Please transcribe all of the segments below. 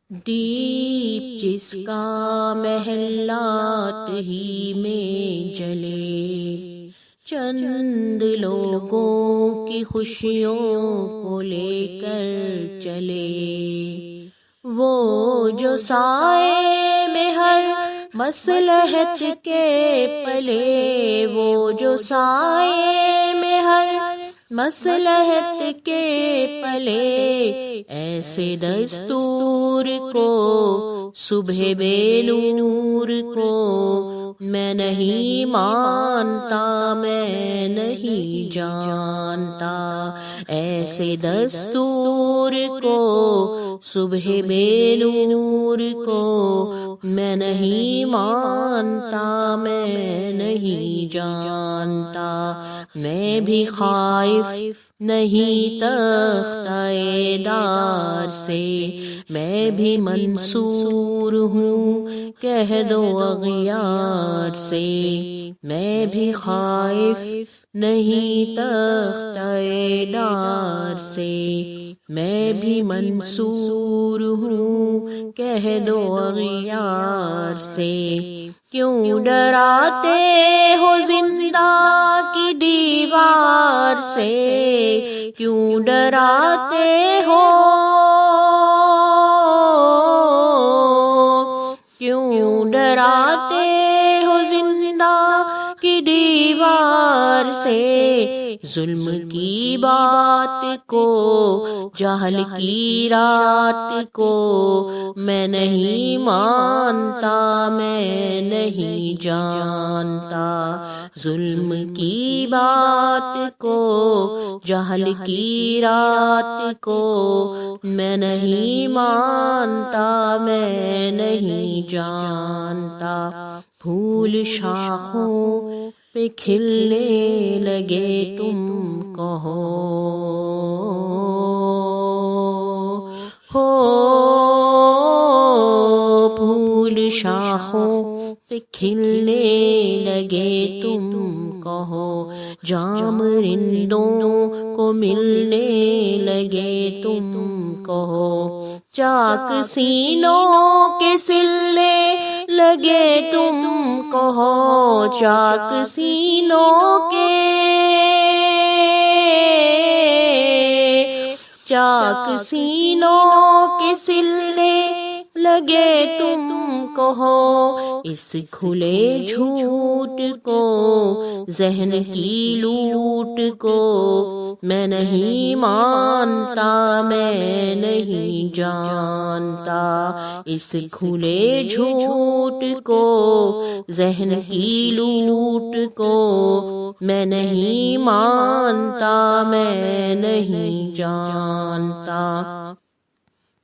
دیپ جس کا محلات ہی میں جلے، چند لوگوں کی خوشیوں کو لے کر چلے، وہ جو سائے میں ہر مصلحت کے پلے، وہ جو سائے میں ہر مصلحت کے پلے، ایسے دستور کو صبح بے نور کو میں نہیں مانتا، میں نہیں جانتا، ایسے دستور کو صبح بے نور کو میں نہیں مانتا، میں نہیں جانتا، میں بھی خائف نہیں تختہ دار سے، میں بھی منصور ہوں کہہ دو اغیار سے، میں بھی خائف نہیں تختہ دار سے، میں بھی منصور ہوں کہہ دو اغیار سے، کیوں ڈراتے ہو زندہ کی دیوار سے، کیوں ڈراتے ہو، کیوں ڈراتے ہو زندہ کی دیوار سے، ظلم کی بات کو، جہل کی رات کو میں نہیں مانتا، میں نہیں جانتا، ظلم کی بات کو، جہل کی رات کو میں نہیں مانتا، میں نہیں جانتا، پھول شاخوں پہ کھلنے لگے تم کہو ہو، پھول شاخوں پہ کھلنے لگے تم کہو، جام رندوں کو ملنے لگے تم کہو، چاک سینوں کے سلنے لگے تم کہو، چاک سینوں کے، چاک سینوں کے سلنے لگے تم کہو، اس کھلے جھوٹ کو، ذہن کی لوٹ کو میں نہیں مانتا، میں نہیں جانتا، اس کھلے جھوٹ کو، ذہن کی لوٹ کو میں نہیں مانتا، میں نہیں جانتا،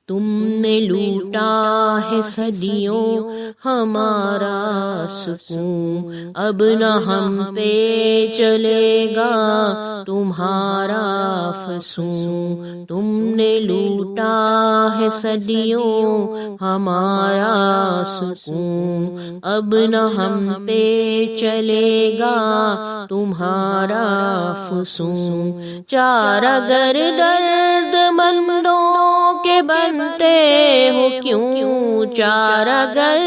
تم نے لوٹا ہے صدیوں ہمارا سکون، اب نہ ہم پہ چلے گا تمہارا فسون، تم نے لوٹا ہے صدیوں ہمارا سکون، اب نہ ہم پہ چلے گا تمہارا فسون، چارہ گر درد مندوں کے بنتے ہو کیوں، چارہ گر،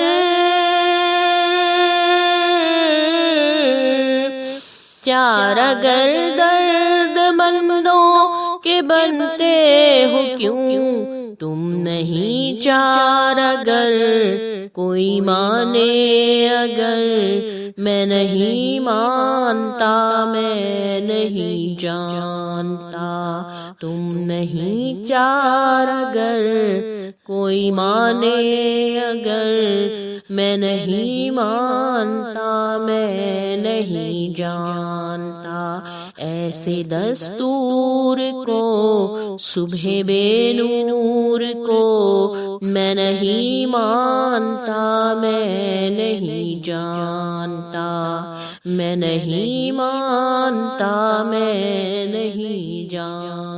چارہ گر درد مندوں کے بنتے ہو کیوں، تم نہیں چارہ گر کوئی مانے اگر، میں نہیں مانتا، میں نہیں جانتا، تم نہیں چارہ گر کوئی مانے اگر، میں نہیں مانتا، میں نہیں جانتا، ایسے دستور کو صبح بے نور کو میں نہیں مانتا، میں نہیں جانتا، میں نہیں مانتا، میں نہیں جانتا۔